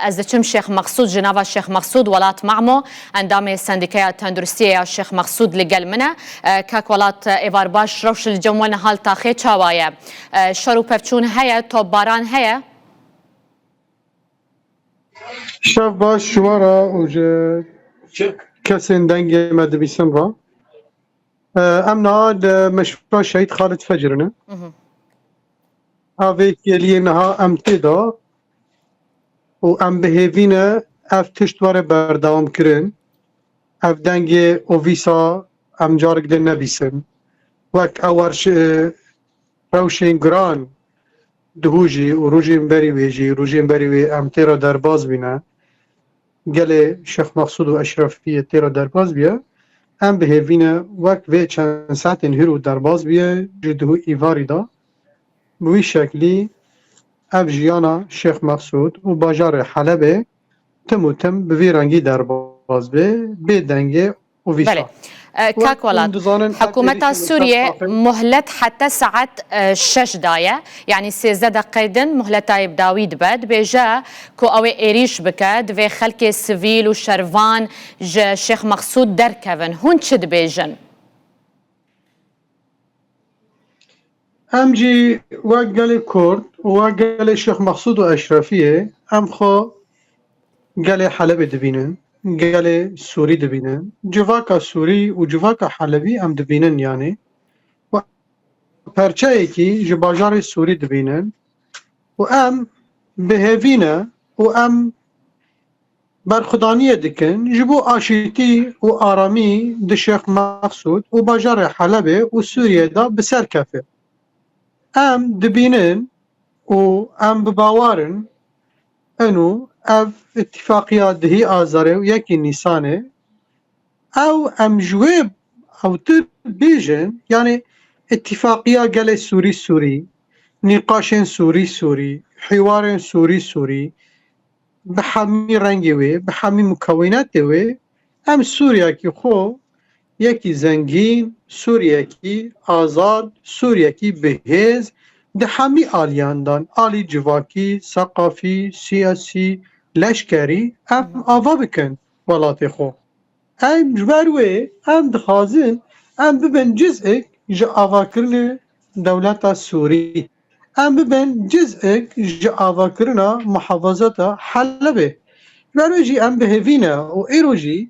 از دچم شیخ مقصود جناب شیخ مقصود ولات معمو اندام سندیکای تندرستی شیخ مقصود لگل منه که ولات ایوار باش روش الجمول حال تاخی چاوایه شروع پفچون هیا تو باران هیا شب باش شما را اوجه کسی دنگ مدبیسم را ام نهاد مشروع شهید خالد فجرنه اوه گلیه نها ام تیدا و ام بهیوینه اف تشتواره بردوام کرن اف دنگ اویسا ام جارک ده نبیسن وک اوارش روشین گران دهوجی و روژین بری ویجی روژین بری وی ام تیرا در باز بینه گله شیخ مقصود و اشرفی تیرا در باز بیه ام بهیوینه وک وی چند ساعتین هیرو در باز بیه جدهو ایواری دا بوی شکلی اف جیانا شیخ مقصود و باجار حلبه تم و تم بوی رنگی در باز به دنگه و ویسا بله كاك ولاد حكومة سوريا مهلت حتى ساعة 6 داية يعني 13 دقيقة مهلت تايب داويد بد بيجا كو اوي ايريش بكد في خلق السيفيل وشرفان جا شيخ مقصود در كفن هون تشد بيجن ام جي وقال كورد وقال شيخ مقصود واشرفيه ام خو قال حلب دبينن قال سوري دبينن جواكا سوري وجواكا حلبي ام دبينن يعني و پرچایکی جباجار سوری دبینن و ام بهوینه و ام برخدانیه دکن جبو آشیتی و آرامی د شیخ مقصود و باجار حلبه و سوریه دا بسر کفه ام دبینن و ام بباورن انو اف اتفاقیات دهی آزاره و یکی نیسانه او ام جواب او تر بیجن يعني اتفاقية قال سوري سوري نقاش سوري سوري حوار سوري سوري بحامي رنگي بحامي مكونات ام سوريا كي خو يكي زنگين سوريا كي آزاد سوريا كي بهز ده حامي آلياندان آلي جواكي ثقافي سياسي لشكري ام آوا بكن ولاتي خو ام جبروي ام دخازن ام ببن جزء جا آواکرن دولت سوری ام ببن جزء جا آواکرن محافظت حلبه وروجی ام بهوینه و ایروجی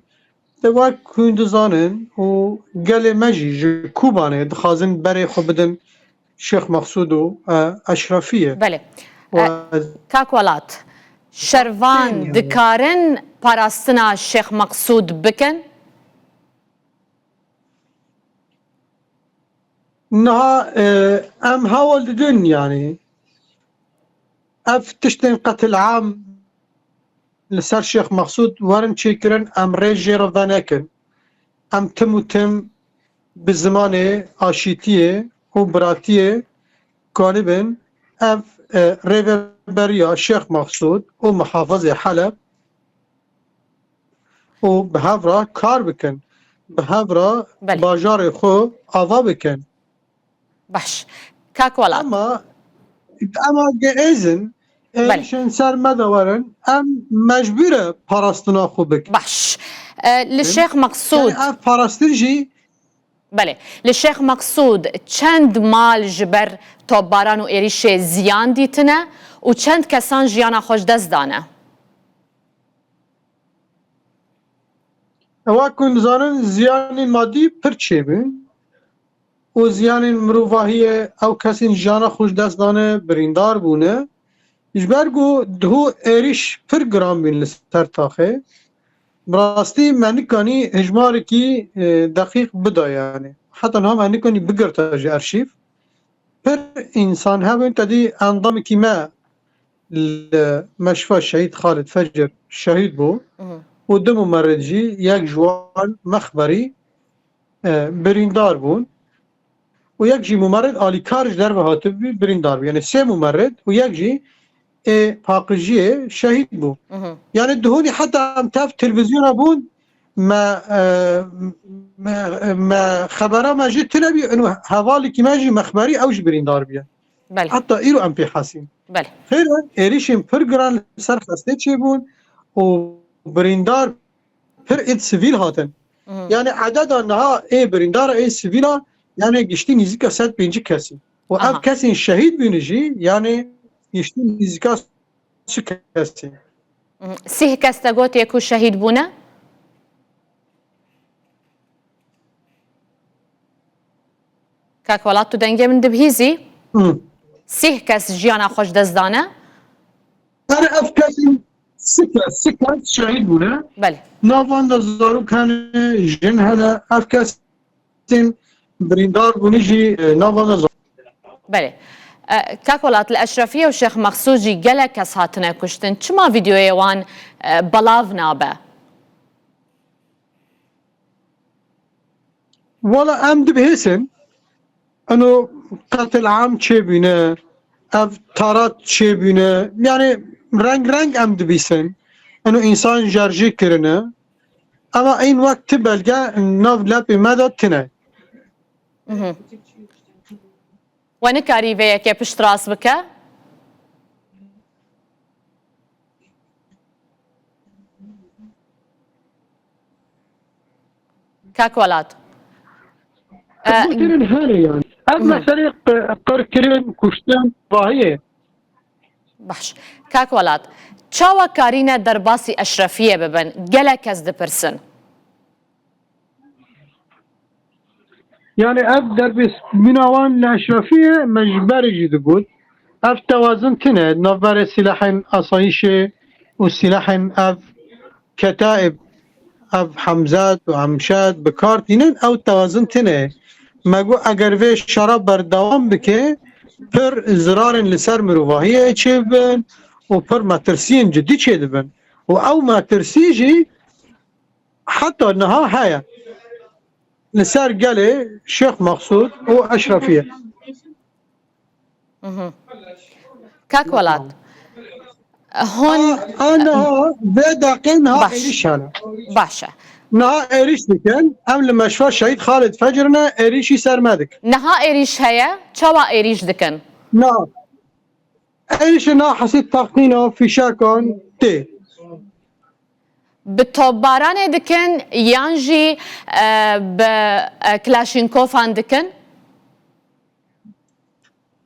دوا کندزانن و گل مجی جا کوبانه دخازن بره خو بدن شیخ مقصود و اشرفیه بله کاکولات شروان دکارن پاراستنا شیخ مقصود بکن انها ام هاول ددن يعني اف تشتن قتل عام لسر شيخ مقصود ورن شكرن ام ريجي رفانكن ام تم وتم بزمان آشيتيه وبراتيه غالبا اف ريفربريا شيخ مقصود ومحافظة حلب وبهافرا كار بكن بهافرا باجار خو آوا بكن باش كاكولا اما جائزن شن سر مدورن ام مجبوره پاراستنا خوبك باش للشيخ مقصود يعني پاراسترجي بله للشيخ مقصود چند مال جبر توباران و ایریش زیان دیتنه و چند کسان جیانا خوش دست دانه اوا كنزانن زيان مادي پرچه و زیان مروفاهی او کسی جانا خوش دست دانه بریندار بونه اجبرگو دهو ایریش پر گرام بین لسر تاخه براستی منکانی اجمار کی دقیق بدا یعنی حتی نه منکانی بگرتا جی ارشیف پر انسان هاوین تدی اندام کی ما مشفى شهيد خالد فجر شهيد بو ودم ممرد جي یک جوان مخبری بریندار بون و یک جی ممرد آلی کارش در وهاته بریندار بو یعنی سه ممرد و یک جی پاقجی شهید بو یعنی دهونی حتی هم تف تلویزیون بون ما خبره ما جی تلبی انو حوالی که ما جی مخبری اوش بریندار بیا بله حتی ایرو ام پی حسین بله خیره ایریشیم پر گران سر خسته چه بون و بریندار پر اید سویل هاتن یعنی عدد آنها ای بریندار ای سویلا یعنی گشتی نزدیک 105 کسی و اف کسی شهید بینجی یعنی گشتی نزدیک 3 کسی 3 کس تگوت یکو شهید بونه؟ کاک ولات تو دنگه من دبهیزی؟ 3 کس جیانا خوش دزدانه؟ آره اف کسی 3 کس شهید بونه بله ناوان دا زارو کنه جن هده اف کسی بریندار بونیجی ناوان دا زارو بله کاک ولات الاشرفیه و شیخ مقصود جی گله کس هاتنه کشتن چما ویدیوی وان بلاو نابه؟ والا ام دبهیسن انو قتل عام چه بینه اف تارات چه بینه یعنی رنگ ام دبیسن انو انسان جرجی کرنه اما این وقت بلگه ناو لپی مداد تنه و نکاری وی که پشت راست بکه؟ کاک ولات بوترین هره يعني اما مسئله قرکرین کشتن باهیه باش کاک ولات چاوا کارینه در باسی اشرفیه ببن گله کس دپرسن يعني اف دربس منوان الاشرفيه مجبر جد بود اف توازن تنه نظر سلاح اصايشه وسلاح اف كتائب اف حمزات وعمشات بكارتينن او توازن تنه مگو اگر وی شراب بردوام بکه پر زرار لسر مروواهیه چه بن و پر مترسین جدی چه دبن و او مترسی جی حتی نها هایا لسر گله شیخ مقصود و اشرفیه کاک ولات هون انا بدقين ها ايش انا باشه نها ايريش دكن ام لمشفى شهيد خالد فجرنا ايريشي سرمدك نها ایریش هیا چاوا ایریش دکن نا ايش نا حسيت تقنينه في شاكون تي بتوباران دکن یانجی بکلاشینکوف هان دکن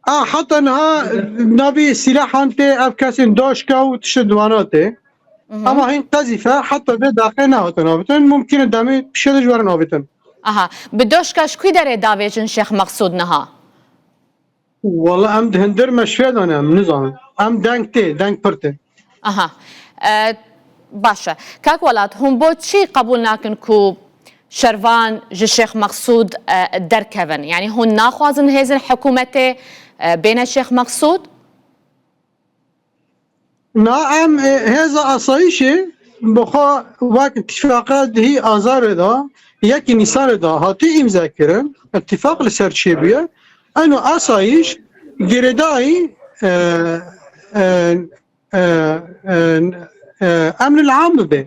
حتى انها نبي سلاح انت افكاسين دوشكا وتشدواناته اما هين قذيفه حتى في داخل نهاتن ممكن دامي بشد جوار نابتن اها بدوش کاش کوی داره داویجن شیخ مقصود نها والله ام دهندر مشفى انا من نظام ام دنگ پرته اها باشه کاک ولات هم بو چی قبول ناکن کو شروان جه شیخ مقصود درکون یعنی هون ناخوازن هزن حکومت بین شیخ مقصود نعم هذا أصايشة بخا وقت اتفاقات هي آزار دا يكي نيسان دا هاتي مذاكرن اتفاق لسرچيبية انو أصايش جرداي أمن العام به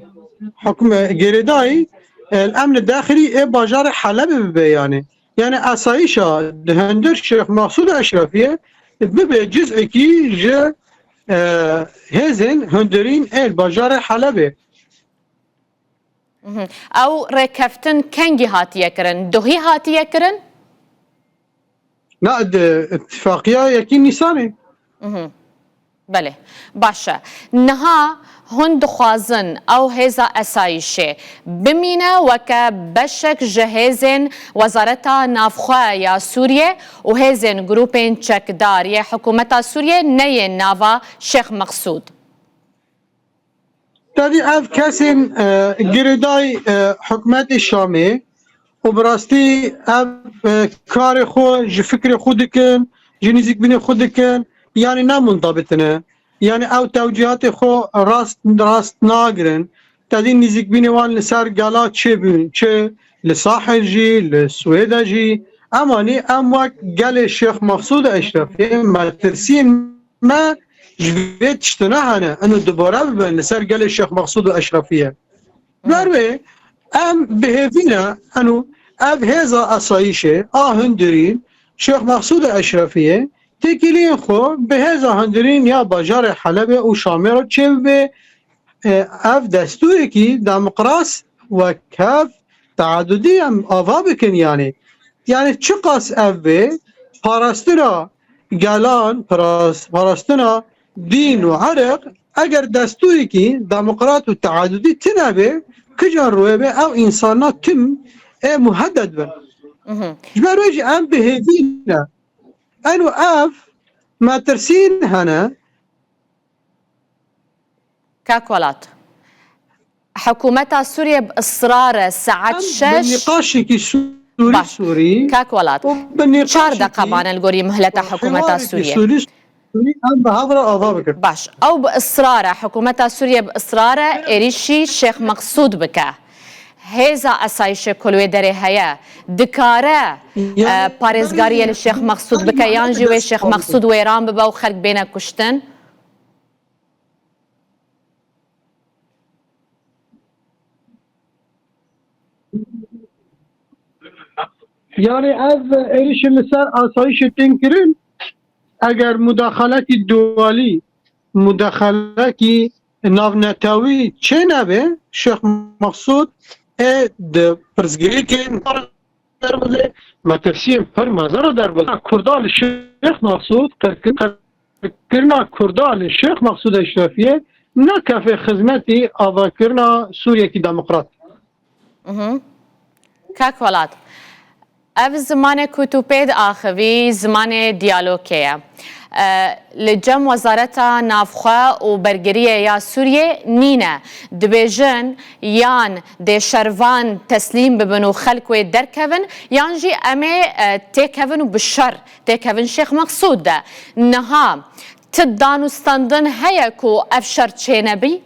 حكم جرداي الأمن الداخلي اي باجار حلب به يعني أصايشة دهندر شيخ مقصود أشرفية ببه جزء كي جه هزن هندرین باجار حلبه او رکفتن کنگی هاتیه کرن دوهی هاتیه کرن نه اتفاقیه یکی نیسانه بله باشه نها هون دخوازن او هزا اسایشه بمینه وکا بشک جهزن وزارتا نافخواه یا سوریه و هزن گروپین چکدار یا حکومتا سوریه نیه ناوا شیخ مقصود تادی اف کسی گردای حکومت شامه و براستی اف کار خود فکر خود کن جنیزیک بین خود کن یعنی نمونطابتنه يعني او توجيهات خو راست ناگرن تدين نزيك بيني وان لسر قالا چه بين چه لساحل جي لسويدا جي اماني ام وقت قال الشيخ مقصود اشرفي ما ترسين ما جبت اشتناهنا انه دبارة ببن لسر قال الشيخ مقصود اشرفية بروي ام بهفينا انه اب هذا اصايشه هندرين شيخ مقصود اشرفية تکیلی خو به هزا هندرین یا باجار حلب و شامی رو چه به اف دستوری که دموکراس و کف تعددی هم آوا بکن یعنی چه قاس اف به پاراستنا گلان پاراستنا دین و عرق اگر دستوری که دموکرات و تعددی تنبه کجان روی به او انسانات تم مهدد بن جبرویج ام بهدینه انو اف ما ترسين هنا كاكولات حكومة سوريا بإصرار ساعات شش بالنقاشي كي سوري كاكولات 4 دقة معنا الجوري مهلة حكومة سوريا باش أو بإصرار حكومة سوريا بإصرار إريشي الشيخ مقصود بك هذا أسايش كل ودري هيا دكارة باريزغارية للشيخ مقصود بك يانجي والشيخ مقصود ويران ببا وخلق بين كشتن يعني از إيش اللي صار أسايش تنكرين اگر مداخلات دولي مداخلات نافنتاوي چه نبه شيخ مقصود د پرزگیری که ما تفسیر پر مزار در بود کردال شیخ مقصود کرنا کردال شیخ مقصود اشرافیه نه کف خدمتی آوا کرنا سوریه کی دموکرات كاك ولات اف زمان كتوبيد آخوي زمان ديالوكيه لجم وزارتا نافخوا و برگریه یا سوریه نینه دبیجن یان ده شروان تسلیم ببن و خلق و درکون یان جی امه تکون و بشر تکون شیخ مقصود ده نها تدانو ستاندن هیا کو افشر چه نبی؟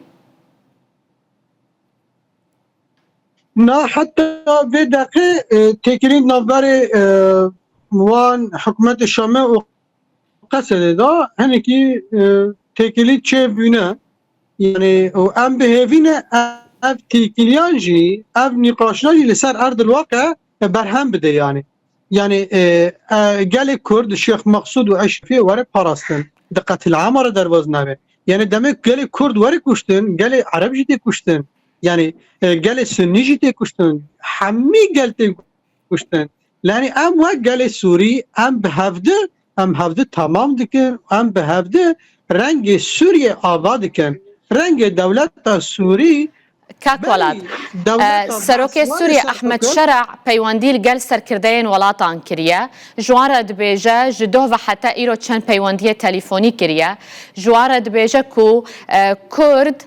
نه حتی به دقیق تکرین نوبر وان حکومت شامه و قصده دا هنه که تکیلی چه بینه یعنی و ام بهوینه اف تکیلیان جی اف نقاشناجی لسر ارض الواقع برهم بده یعنی گل کرد شیخ مقصود و اشرفی وره پاراستن دقت العامر در باز نبه یعنی دمه گل کرد وره کشتن گل عرب جی کشتن یعنی گل سنی جی کشتن همی گل کشتن یعنی ام و گل سوری ام بهفده ام هفته تمام دکن ام به هفته رنگ سوریه آباد دکن رنگ دولت سوری كاكولاد سروكي سوريا احمد شرع بيواندي الجل سركردين ولاتان كريا جوارا دبيجا جدوه وحتى ايرو چن بيواندي تليفوني كريا جوارا دبيجا كو كرد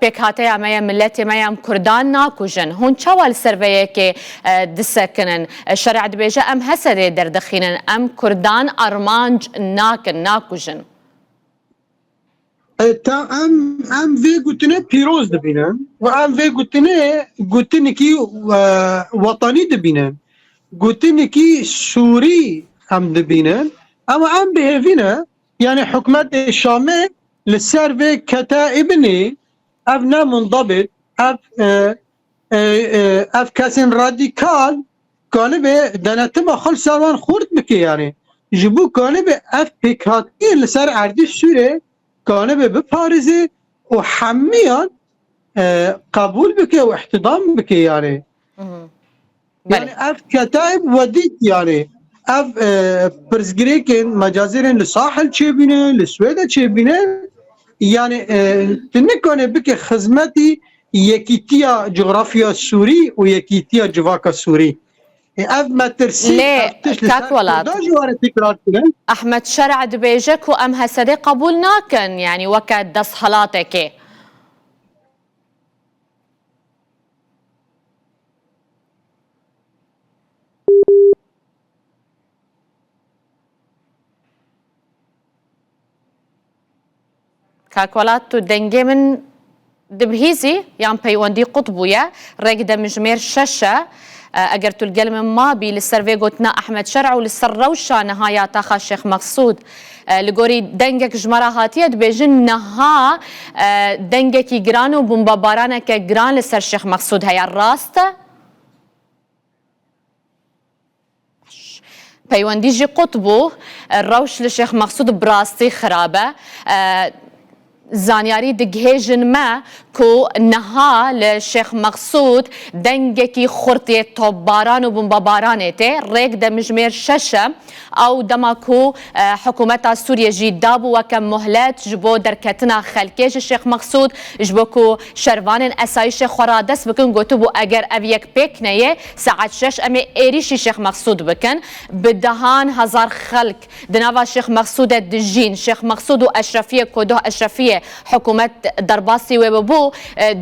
بكاتي امايا ملتي مايا كردان ناكوجن هون چوال سرويه كي دسكنن شرع دبيجا ام هسده دردخينن ام كردان ارمانج ناكوجن تا ام وی گوتنه پیروز دبینن و ام وی گوتنه کی وطنی دبینن گوتنه کی سوری هم دبینن اما ام بهوینه یعنی حکومت شامه لسر و کتائبنی اف نامنضبط اف کسین رادیکال کانه به دنتما خلص آوان خورد بکی یعنی جبو کانه به اف پیکاتی لسر اردی سوره کانه به بپارزه و حمیان قبول بکه و احتضام بکه یعنی اف کتایب ودید یعنی اف پرزگری که مجازرین لساحل چه بینه لسویده چه بینه یعنی تنکنه بکه خدمتی یکیتیا جغرافیا سوری و یکیتیا جواکا سوری اف ما ترسي كاكولات احمد شرع دبيجك وام هسدي قبول ناكن يعني وكاد دس حالاتك كاكولات تو دنجي من دبهيزي يعني بيوندي قطبويا رقدة مجمير شاشة اگر تلقى من مابي للسرفي قلتنا احمد شرع وللسر روشة نهاية تاخا الشيخ مقصود لقوري دنجك جمرة هاتية بيجن نها دنجك جران وبمبابارانك جران للسر الشيخ مقصود هيا الراسته پەیوەندیژی قوت بوو ڕەوش لە شێخ مەقسوود بڕاستی خراپە زانیاری دگهێژن مە کو نەها لە شێخ مەقسوود دەنگێکی خورتێ تۆپباران و بۆمبەبارانێ تێ ڕێک دەمژمێر شەشە ئەو دەما کو حکوومەتا سووریەژی دابوو وەکە مهلەت ji بۆ دەرکەتنا خەلکێژی شێخ مەقسوود ji بۆ ku şervanên esayişê xwe ra dest bikin gotibû eger ev yek pêk neyê saet 6 em ê êrişî şêx mexsûd bikin bi dehan hezar xelk di nava şêx mexsûdê dijîn şêx mexsûd û eşrefiyê ku doh eşrefiyê hikûmet derbasî wê bibû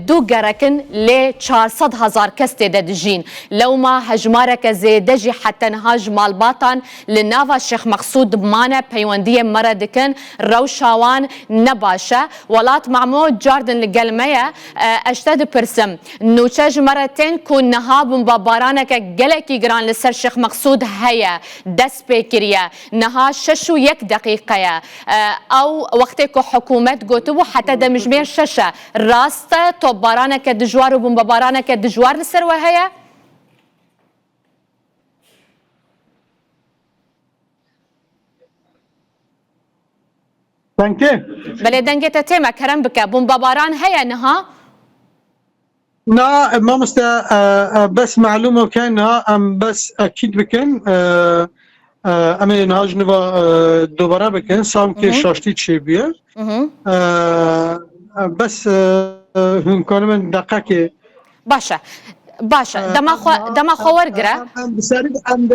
du gerekin lê 400,000 kes tê de dijîn lewma hejmareke zêde jî hetenha ji malbatan li nava şêx mexsûd mane peywendiyê me re dikin rewşa wan ne baş e welat Mahmûd cardin li gel me ye ez te dipirsim nûçe ji me re tên ku niha bombebaraneke gelekî giran li ser şêx mexsûd heye dest pê kiriye niha 6 û 1 deqîqeye ew wextê ku hikûmet gotibû hete demijmêr 6 e rast e topbaraneke dijwar û bombebaraneke dijwar li ser we heye Belê belê dengê te tê me kerem bike bombebaran heye niha نا مامستا بس معلومة كانها ام بس اكيد بكن ام نهاج نوا دوباره بكن سام كي شاشتي تشي بيه بس هم كانوا من دقيقة باشە باشە دەما خۆ وەرگرە بسريد ام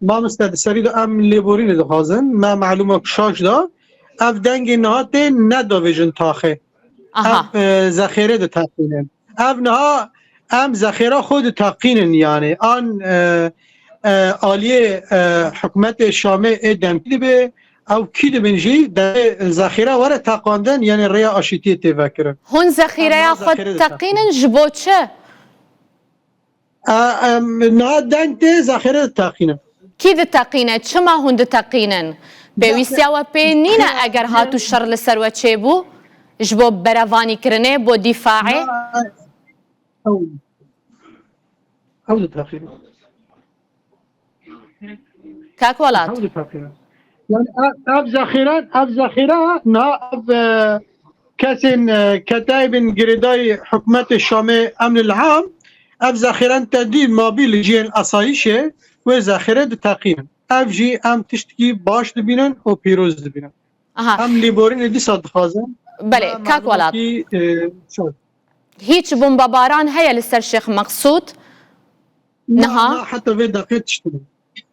مامستا بسريد ام ليبورين دخازن ما معلومة شاش دا اف دنگ نهاتي ندو ویژن تاخه اف ذخیره ده تاقینن اف نها ام ذخیره خود تاقینن یعنی آن آلیه حکومت شامه دمکی به او کی ده بنجی ده ذخیره وره تاقاندن یعنی ریا آشیتی تیوکرن هون ذخیره خود تاقینن جبو چه؟ نها دنگ ده ذخیره تاقینن کی ده تاقینه؟ چما هون ده تاقینن؟ پێویستیاوە پێ نینە ئەگەر هاتو شەڕ لەسەروە چێ بوو ji بۆ بەرەڤانیکردنێ بۆ دیفاعێ کاک وەڵات اف ذخیره نه اف کسین کتایبن گریدای حکومت شامه امن العام اف ذخیره تدید مابیل جین اسایشه و ذخیره ده تاقینن اف جی ام تشتکی باش دبینن و پیروز دبینن ام لیبورین دی صد خازن بله کاک وەڵات هیچ بۆمبەباران هەیە لەسەر شێخ مەقسوود نەها حتى في دقيقة تشتغل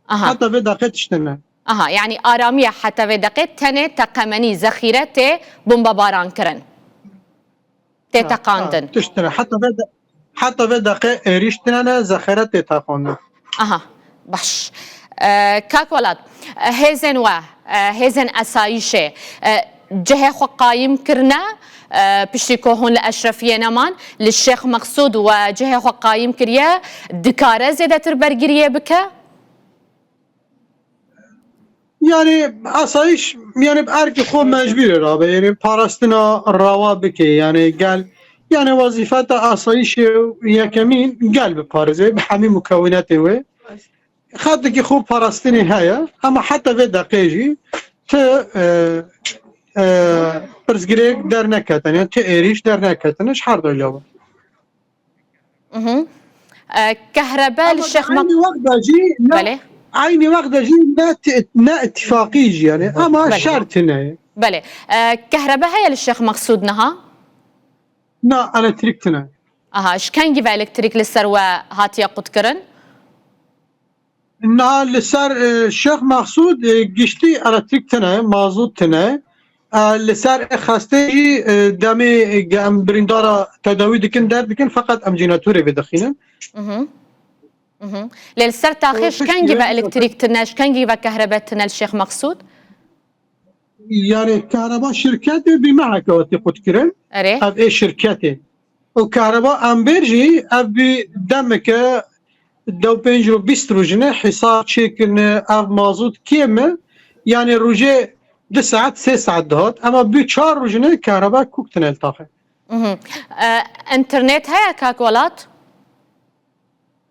حتى في دقيقة تشتغل يعني ئارامیە حتى في دقيقة تەنێ تەقەمەنی زەخیرە تێ بۆمبەباران کردن تێ تەقاندن تشتغل حتى في دقيقة ێریشتنانە ذخیرە تێ تاقاندن باش کاک وەڵات هێزن وە هێزن ئەساییشێ جهێ خۆ قایم کردنە پشتی کۆهۆن لە ئەشرەفیە نەمان لە شێخ مەقسوود و جهێ خۆ قایم کردیە دکارە زێدەتر بەرگریە بکە يعني أسايش يعني بأرك خو مجبور رابع يعني باراستنا روا بكي يعني قال يعني وظيفة أسايش يكمين قال ببارزة بحمي مكوناته و خاطر خوب باراستني هيا أما حتى في دقيقة ت برزگريك در نكتن يعني ت إيريش در نكتن إيش حرض اليوم كهرباء للشيخ عيني وقت جي بله عيني وقت جي نا اتفاقي يعني أما شرط نه بله كهرباء هي للشيخ مقصود نها نا إلكتريك نه اش كان جيب إلكتريك للسر هاتيا قد كرن نا لسر الشيخ مقصود گشتي إلكتريك تنه مازوت تنه لسر خسته دمي ام بريندارا تداوي دكن در دكن فقط ام جيناتوري بدخينن للسر تاخيش كان جيب إلكتريك تناش كان جيب كهرباء تنا الشيخ مقصود يعني كهرباء شركات بمعك وتي قد كرن اب اي شركاتي وكهرباء امبرجي ابي دمك دو بينجرو بيستروجنه حصار شكل اب مازوت كيمه يعني روجي 2 ساعات 3 ساعات دهات اما بي 4 روجنه كهرباء كوك تنال طاقه انترنت هيا كاك ولات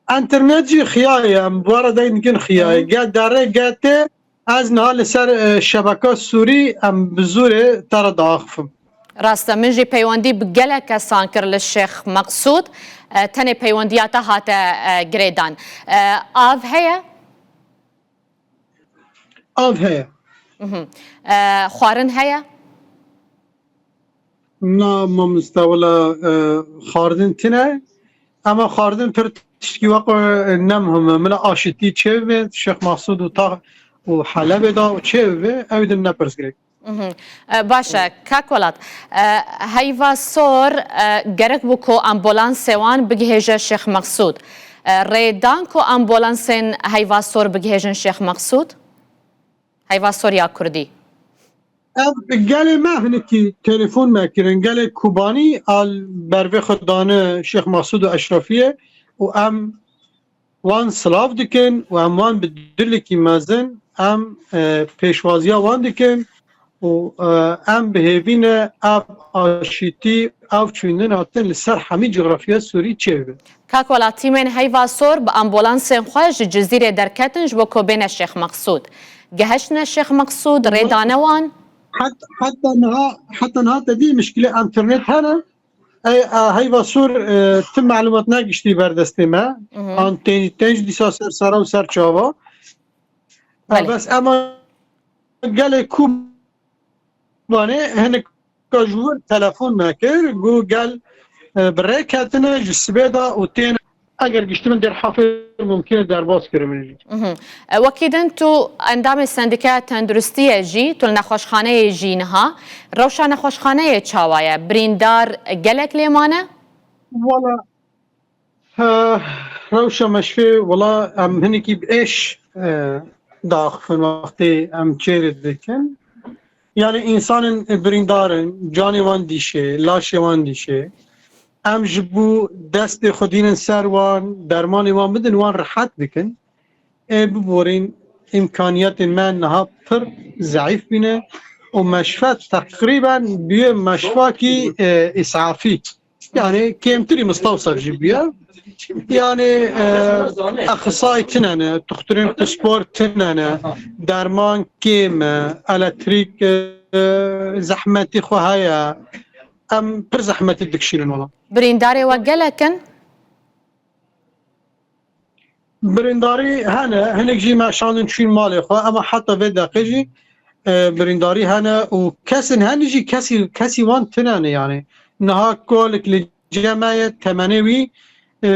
انترنت جی خیایی ام بواره داین گن خیایی گه داره گه از نهال سر شبکه سوری ام بزوره تر داخفم راسته من جی پیوندی بگله کسان کر للشیخ مقصود تنه پیوندیاتا هاته گریدان آو هیا؟ آف هیا خوارن هیا؟ نه ما مستولا خاردن تنه اما خاردن پر تشکی وقت نمهم من آشتی چه بید شیخ مقصود و تا و حلب دا و چه بید اویدن نپرس گرید باشه کاکولات هیوا سور گرک بو کو امبولانس وان بگهیجه شیخ مقصود ریدان کو امبولانسین هیوا سور بگهیجن شیخ مقصود هیوا سور یا کردی گل ما هنکی تلفن میکردن گل کوبانی آل بروی خدانه شیخ مقصود و اشرفیه و ام وان سلاف دکن و ام وان بدرلکی مزن ام پیشوازیا وان دکن و ام بهیوین اب آشیتی او چویندن هاتن لسر همین جغرافیا سوری چه بید کاکولاتی من هیوا سور با امبولانس خواهش جزیره درکتنج با کوبین شیخ مقصود گهشن شیخ مقصود ریدانه وان حتى نها تدي مشكله انترنت هنا هاي باسور تم معلومات ناقشتي بردستي ما ان تنج دي سر سرا و سر چاوا بس اما قال كوباني هنك كجور تلفون ماكر جو قال بريك هاتنا جسبيدا وتين اگر گشت من در حافظ ممکنه در باز کرم وكيدن تو اندام سندكات تندرستيه جي تو نخوشخانه جي نها روشا نخوشخانه چاوايا بريندار گلك ليمانه والله روشا مشفي والله ام هنكي بايش داخل وقتی ام چيرد بكن يعني انسان بريندار جاني وان ديشه لاش وان ديشه ام جبو دست خودین سر وان درمان وان بدن وان راحت بکن ببورین امکانیت من نها پر ضعیف بینه و مشفى تقریبا بیه مشفى کی اسعافی يعني كيمتري مستوصف جبيا يعني اخصائي تنانا دكتورين سبورت تنانا درمان كيم الكتريك زحمتي خوهايا ام پر زحمتي دكشيلن والله برينداري وقلكن برينداري هنك جي ما شانن تشين مالي خو اما حتى في دقيقي برينداري هنا وكسن هنجي كسي وان تنانه يعني نها كولك لجماعة تمانوي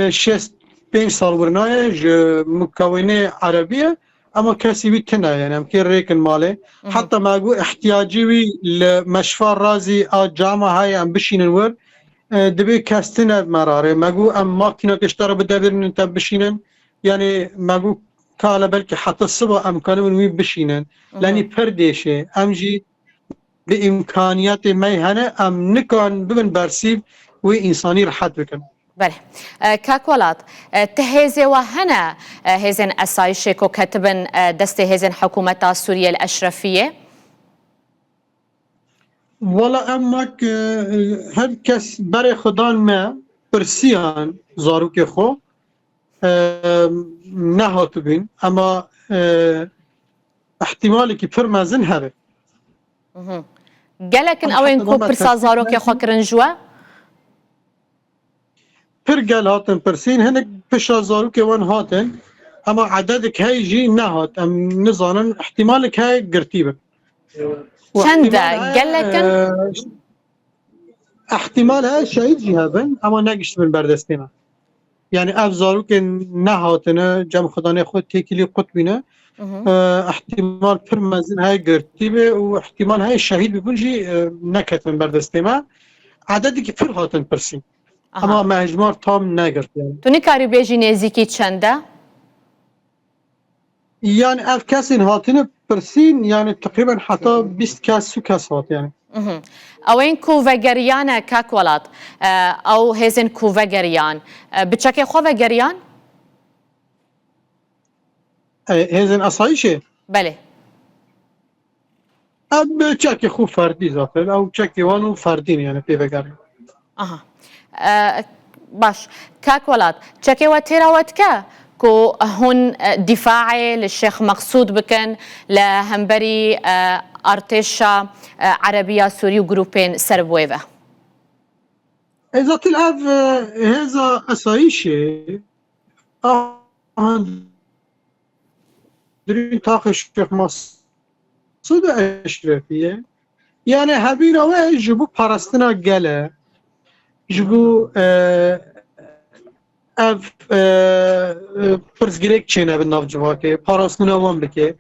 شست 5 سال ورناية مكونة عربية اما كسي بي تنا يعني امكن ريكن مالي حتى ما اقول احتياجي لمشفى الرازي جامعة هاي ام بشين الور دبي كاستنا مراري ما اقول ام ماكينة كشترى بدابرن انت بشينن يعني ما اقول كالا بلكي حتى الصبح ام كانوا من بشينن لاني پرديشه امجي بامكانيات ما هنا ام نكون بمن برسيب وانساني راحت بكن بله كاكولات تهيزي وهنا هيزن اسايشيكو كتبن دستي هيزن حكومة سوريا الاشرفية والله امك هر کس برای خدان ما پرسیان زاروک خو نهاتو بین اما احتمالی که پر مزن هره قالكن اوين كو برسا زاروك خو كرنجوا پر گل هاتن پرسین هنک پشا زاروک وان هاتن اما عددك هاي جي نهات ام نظانا احتمالك هاي قرتيبه چنده قالكن احتمال هاي شهيد جهابن اما نقشت من بردستينا يعني افزارو که نهاتنه جمع خدانه خود تيكيلي قطبينه احتمال پر مزن هاي قرتيبه و احتمال هاي شهيد ببنجي نكت من بردستينا عددي که پر هاتن پرسين اما مهجمار تام نگرت يعني تو نكاري بيجي نزيكي چنده يعني اف كاسين هاتنه برسين يعني تقريبا حتى 20 كاس سو كاس هات يعني اوين كوفاگريان كاكولات او هيزن كوفاگريان بتشكي خوفاگريان هيزن اصايشه بله اب تشكي خو فردي ذاته او تشكي وانو فردين يعني بيفاگريان باش كاك ولات تشكي وتيرا وتكا كو هون دفاعي للشيخ مقصود بكن لهمبري ارتشا عربية سوري وجروبين سربويفا إذا تلعب هذا أسايشي درين طاقة الشيخ مقصود أشرفية يعني هبينا ويجبو بارستنا قاله جبو اف پرزگریک چینه به ناف جواکه پاراستنا وان بکه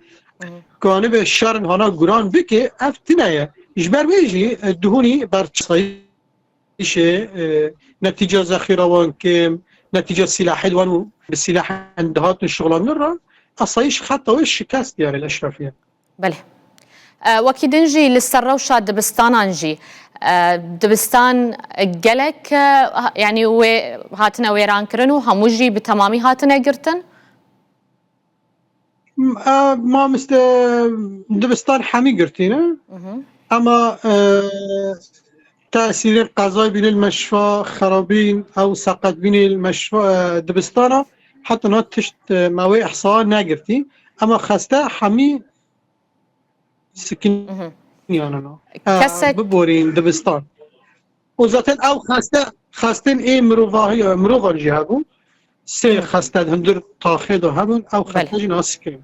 کانی به شرن هانا گران بکه اف تنایه اجبر بیجی دهونی بر چایشه نتیجه ذخیره وان که نتیجه سلاح وانو بالسلاح اندهات الشغلان نرى اصايش خطه وش شكاست ديال الاشرفيه بله وكي دنجي للسروشة دبستان نجي دبستان قالك يعني هاتنا ويران كرنو هموجي بتمامي هاتنا قرتن ما مست دبستان حمي قرتينا اما تأثير القضاء بين المشفى خرابين او سقط بين المشفى دبستانا حتى نوتشت ماوي احصاء ناقرتي اما خسته حمي سكين يعني كسك ببورين دبستان وزاتن او خاستن اي مروفا جهابو سي خاستن هندر تاخيد هبون او خاستن ناسكين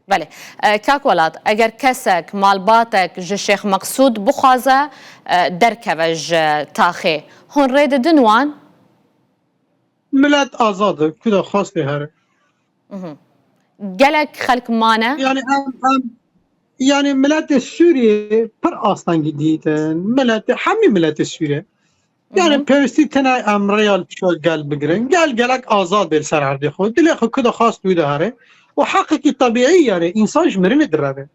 بله كاك ولاد اگر كسك مالباتك جي شيخ مقصود بخوازه دركبج تاخي هون ريد دنوان ملت آزاده كده خاص هره قالك خلق مانا يعني ملت سوريا پر آستان جديدن ملت همي ملت سوريا يعني بيرستي تنا امريال شو قال بقرن قالك آزاد بالسر عردي خود دلي خو كده خاص تويده هره وحقيقي طبيعي يعني انسان جمرين درابه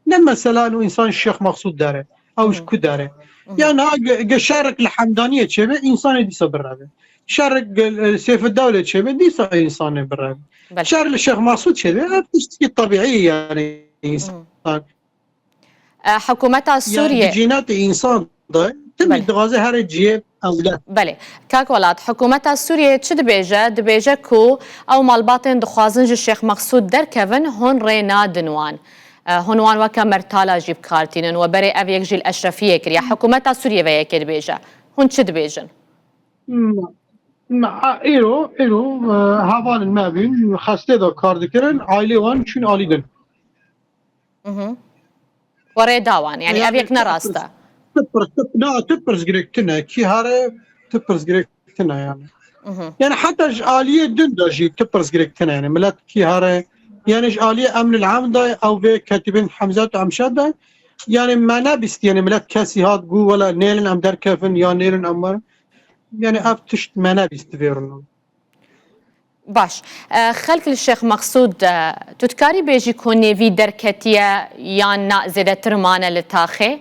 لما مثلا انسان الشيخ مقصود داره او شكو داره يعني شارك الحمدانيه شبه انسان دي صبر شارك سيف الدوله شبه دي انسان برابه شارك الشيخ مقصود شبه بتشتكي طبيعي يعني انسان حكومتها السوريه يعني جينات انسان ده تم دغازه هر جيب اولاد بله كاك ولاد حكومتها السوريه تشد دبيجا كو او مالباطن دخوازن الشيخ مقصود در كفن هون رينا دنوان هونوان وكا مرتالا جيب كارتينن وبري افيك جي الاشرفيه كريا حكومتها السوريه وياك دبيجا هون تشد بيجن مع إلو هافان المابين خسته دا کار دکرن عائله وان چون عالی دن وري داوان يعني ابيك نراستا تبرز جريكتنا كي هاره تبرز جريكتنا يعني حتى عاليه دن دا جي تبرز جريكتنا يعني ملات كي هاره يعني عاليه امن العام دا او في كاتبين حمزات وعمشات دا يعني ما نابست يعني ملات كاسي هات قو ولا نيلن ام در كفن يا نيلن امر يعني افتشت ما نابست فيرنو باش خلق الشيخ مقصود تتكاري بيجي كوني في دركتيا يانا زيادة ترمانة لتاخي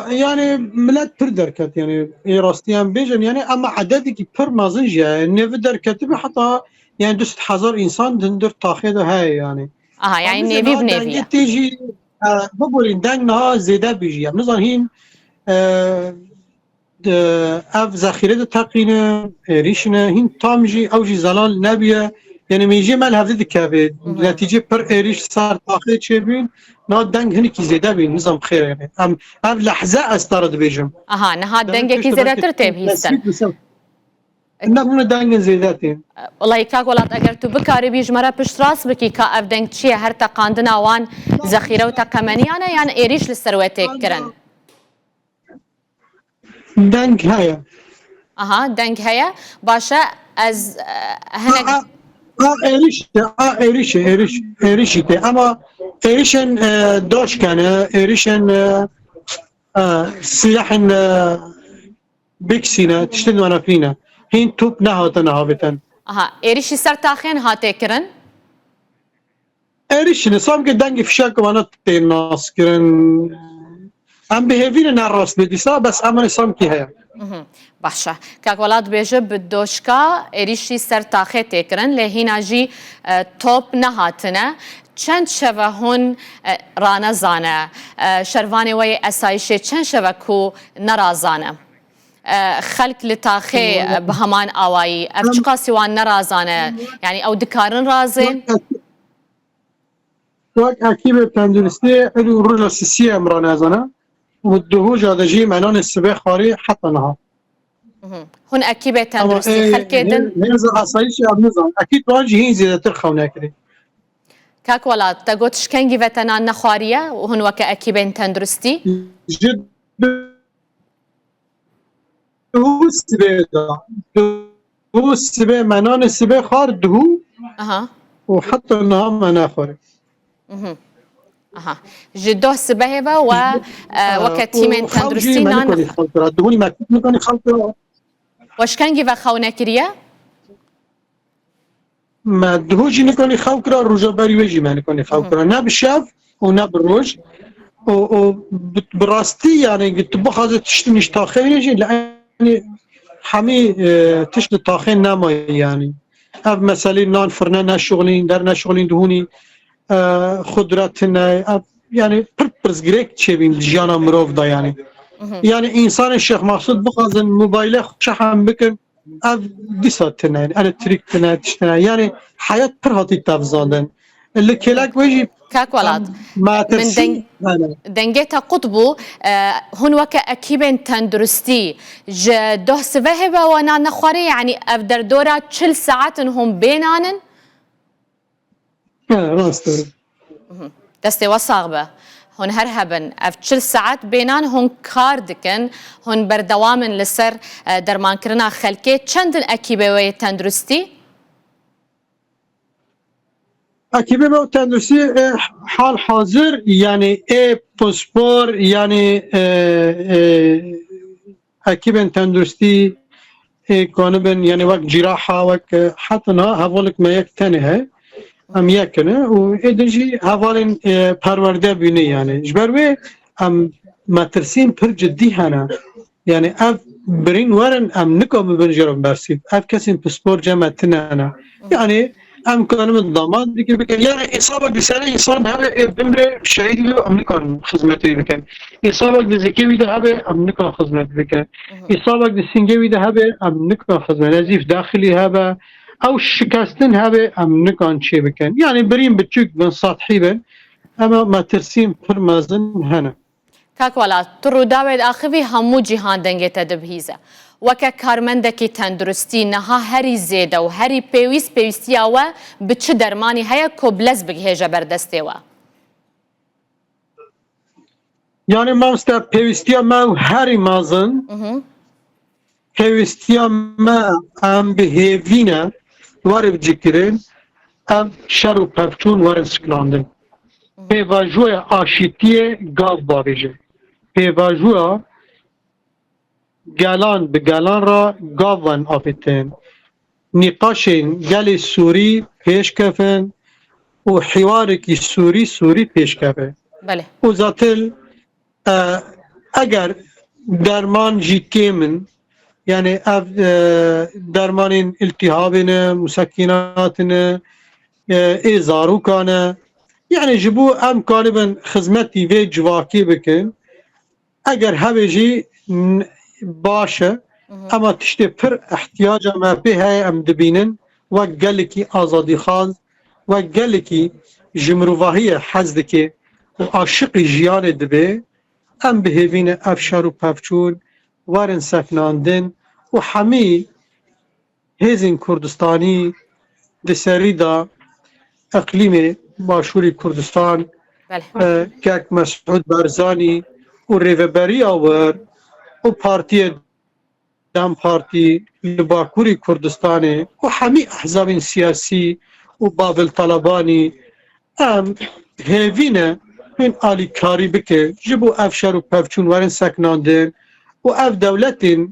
يعني ملات پر دركت يعني راستيان بيجن يعني اما عددي كي پر مازنج يعني في دركت حتى يعني دوست حزار انسان دندر تاخي ده هاي يعني يعني نيفي بنيفي تيجي بقولين دنگها زيادة بيجي يعني نظر هين اف ذخیره تقینه ریشنه هین تامجی اوجی زلال نبیه یعنی میجی مال هفته دکه نتیجه پر ایریش سر تاخیر چه بین نه دنگ هنی کی زیده بین نظام خیره یعنی ام لحظه استارد بیجم نه دنگ کی زیده ترتیب هیستن نه دنگ زیده تیم والله كاك ولات اگر تو بكاري بيج مرة پشت راس بكي كا اف دنگ چيه هر تقاندنا وان ذخيره وتقمنيانا يعني ايريش للسرواتيك كرن دنگ هيا دنگ هيا باشا از هنك ايريش اما ايريشن دوش كان ايريشن سلاح بيكسينا تشتد وانا فينا هين توب نهاتنا هابتن ايريش سر تاخين هاتي كرن ايريش نصام دنگ فشاك وانا تناس كرن ام بهيفين نراس بديسا بس اما نصام كي هيا باشا كاك ولاد بيجب بالدوشكا ايريشي سر تاخي تكرن لهينا جي توب نهاتنا چند شوه هون رانا زانه شرواني وي اسايشي چند شوه كو نرازانه خلق لتاخي بهمان آوائي أفشقاسي وان نرازانه يعني أو دكارن رازين وقت أكيد تندرستي إلو رجل سياسي أمران هذانا والدهوج هذا جي معنان السباق خاري حتى نهار هون أكيد تندرستي خلقيدن هذا أصيش أبنزان أكيد واجهين زيادة ترخونا كده كاك ولات تقول شكنجي فتنا نخارية وهون وكا أكيد تندرستي جد دهو السباق معنان السباق خار دهو وحتى النهار معناه خاري جدوه سبهبه وكتيمين تندرستي نان دهوني ما كنت خلطة واش كان جيفا خونا كريا ما دهوجي نكوني خلطة رجا باري وجي ما نكوني خلطة نا بالشاف ونا بالروج وبراستي يعني قلت بخذ تشتني طاخين يجي يعني حمي تشتني طاخين ناما يعني أب مثلا نان فرنا شغلين درنا شغلين دهوني خضراتنا يعني برز جريك تشبين جانا مروف دا يعني إنسان الشيخ مقصود بخاز الموبايل شحن بكن أف ديساتنا يعني أنا تريكتنا تشتنا يعني حياة برهاتي تفزادن اللي كلاك ويجي كاكولاد ما ترسي دنجيتا قطبو هون وكا أكيبين تندرستي دوه سفهبه وانا نخوري يعني أفدر دورا 4 ساعات هم بينانن راستوري دستي وصاغبه هون هرهبن اف 4 ساعات بينان هون كاردكن هون بردوامن لسر درمان كرنا خلكي چندن اكيبه وي تندرستي اكيبه وي تندرستي حال حاضر يعني باسبور يعني اكيبه تندرستي كانبن يعني وقت جراحه وقت حتى هاولك ما يكتنه ام یکنه و ایدنجی حوالین پرورده بینی یعنی جبروی ام مترسیم پر جدی هنه یعنی اف برین ورن ام نکام بنجرم برسید اف کسی پسپور جمعتنه هنه یعنی ام کنم الضمان دیگه بکن یعنی اصابه بسنه انسان هبه بمره شهیدی رو ام نکان خدمتی بکن اصابه بزکی ویده هبه ام نکان خدمت بکن اصابه بسنگی ویده هبه ام نکان خدمت نزیف داخلی هبه او شکستن هبه ام نکان چه بکن یعنی بریم بچوک بن سطحی بن اما ما ترسیم پر مازن هنه كاك ولا ترو داود آخوی همو جهان دنگه تدبهیزه وکا کارمندکی تندرستی نها هری زیده و هری پیوستی آوه بچه درمانی هیا کبلز بگهیجه بردسته و یعنی ما مستا پیوستی ما هری مازن پیوستی ما ام بهیوینه وارد جکرین ام شر و پفچون وارد سکلاندن پیواجوی آشیتی گاو باویجه پیواجوی گلان به گلان را گاوان آفتن نقاشین گل سوری پیش کفن و حواری که سوری پیش کفن بله و ذاتل اگر درمان جی کمن يعني درمان التهابنا مسكناتنا زاروكانا يعني جبو ام كالبن خدمتي في جواكي بكن اگر هبجي باشه اما تشتي پر احتياج ما بها ام دبينن وقالكي ازادي خاز وقالكي جمروفاهية حزدكي وعاشق جيان دبي ام بهيفين افشار و پفچون وارن سکناندن و همه هزین کردستانی دسری دا اقلیم باشوری کردستان که مسعود برزانی و ریوبری آور و پارتی دم پارتی لباکوری کردستانی و همه احزاب سیاسی و بابل طلبانی ام هیوینه من آلی کاری بکه جبو افشار و پفچون وارن سکناندن و اف دولة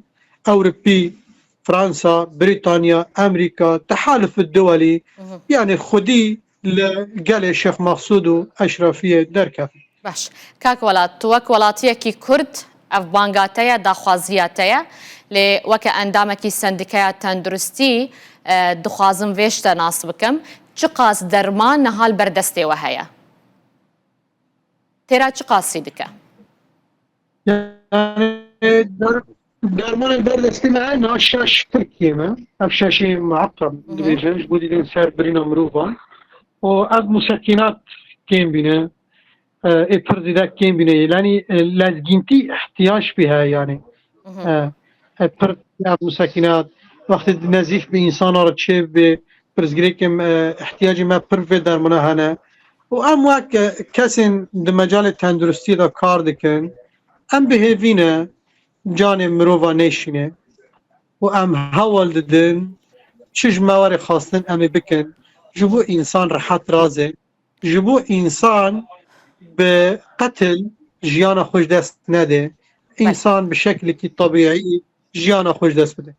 أوروبي فرنسا بريطانيا أمريكا تحالف الدولي يعني خدي لقال الشيخ مقصود وأشرفية دركف باش كاك ولات توك ولاتية كي كرد اف بانغاتيا داخوازياتيا لي وكا اندامكي سندكايا تندرستي دخوازم ويشتا ناس بكم چقاس درمان نهال بردستي وهيا تيرا چقاسي دكا يعني درمان البردستی معنا شش تركية ما أب شاشي معقم دبيجنش بودي دين سير برينا مروفا وأب مسكنات كيم بينا افرض ذاك كيم بينا يعني لازقينتي احتياج بها يعني افرض أب مسكنات وقت نزيف بإنسان رتشيف برزقريكم احتياجي ما برفي درمنا هنا وأم واك كسن دمجال التندرستي دا كار دكن أم بهيفينا جاني مروفا نيشينه و ام هول ددن چش موارد خواستن امی بکن جبو انسان راحت رازه جبو انسان به قتل جیانا خوش دست نده انسان به شکلی که طبیعی جیانا خوش دست بده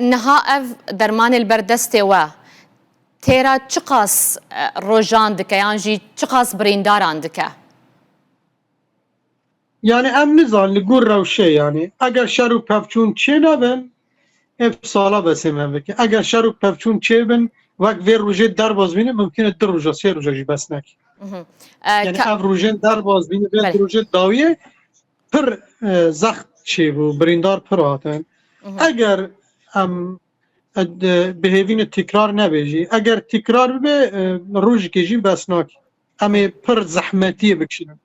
نها اف درمان البردستي و تيرا چقاس روجان دكا يعني جي چقاس برينداران دكا يعني ام نزان لگور روشه يعني اگر شرو پفچون چه نبن اف سالا بسیم بکن اگر شرو پفچون چه بن وقت وی روژه در باز بینه ممکنه در روژه سه روژه جی بس نکی یعنی اف روژه در باز بینه وی روژه داویه پر زخت چه بو بریندار پر آتن اگر ام بهیوین تکرار نبیجی اگر تکرار به روژ کجی بس نکی امی پر زحمتی بکشیدن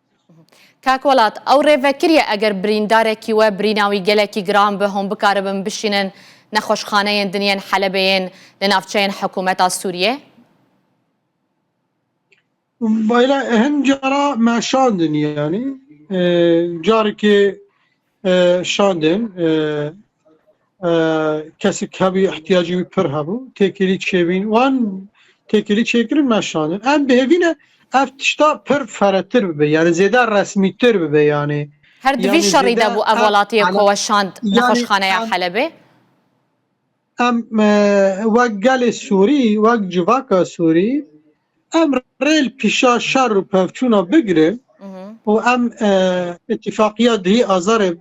كاكولات او ريفكريا اگر برينداركي و بريناوي جلكي جرام بهم بكاربن بشينن نخوش خانين دنيا حلبين لنافشين حكومة سوريا بايلا هن جارا ما شاندن يعني جاري كي شاندن کسی که همی احتیاجی پر هبو تکیلی چیبین وان تکیلی چیکرین ما شاندن ام بهوینه افتشتا پر فراتر ببه يعني زيادة رسمي تر ببه يعني هر دوی شری دبو اولاتي کوشاند نخوش خانه حلبه ام وقال سوري وق جواكا سوري ام ريل بيشا شر و پفچونا بگره و ام اتفاقيات دي ازار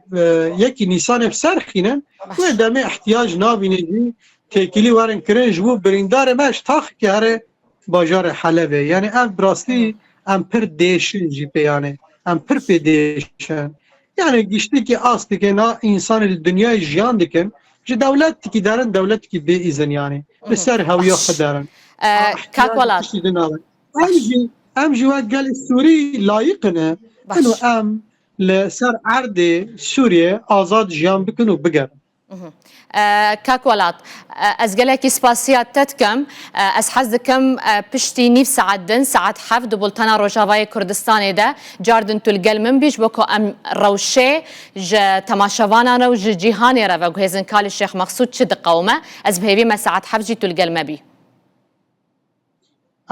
يكي نيسان بسرخينن و دمي احتياج نابينه دي تكيلي وارن كرنج بو بريندار ماش تاخ كاره باجار حلبه يعني ام براستی ام پر دیشن جی پیانه ام پر پی دیشن يعني گشتی که آستی که نا انسان دنیای جیان دکن جه دولت کی دارن دولت کی بی ایزن يعني بسر هویه خدارن كاكولات ام جی وقت قال سوری لایقنه انو ام لسر عرض سوریه آزاد جیان بکن و بگرن كاكولات أزجلك سباسيات تتكم أسحز دكم بشتي نيف ساعدن ساعات حفظ بولتنا روجافاي كردستان ده جاردن تلقل من بيش بكو أم روشة ج تماشوانا رو ج جيهاني رفا جهزن كال الشيخ مقصود شد قومه أز بهيبي ما ساعات حفظ تلقل ما بي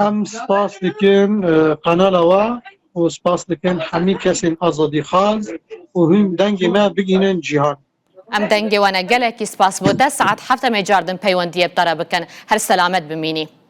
أم سباس دكين قناة وا و سباس دكين حمي كسين أزادي خالص وهم دنجي ما بجينن جيهان ام دنگی و نگلکی سپاس بوده ساعت 7 جاردن پیوندی بطرا بکن هر سلامت بمینی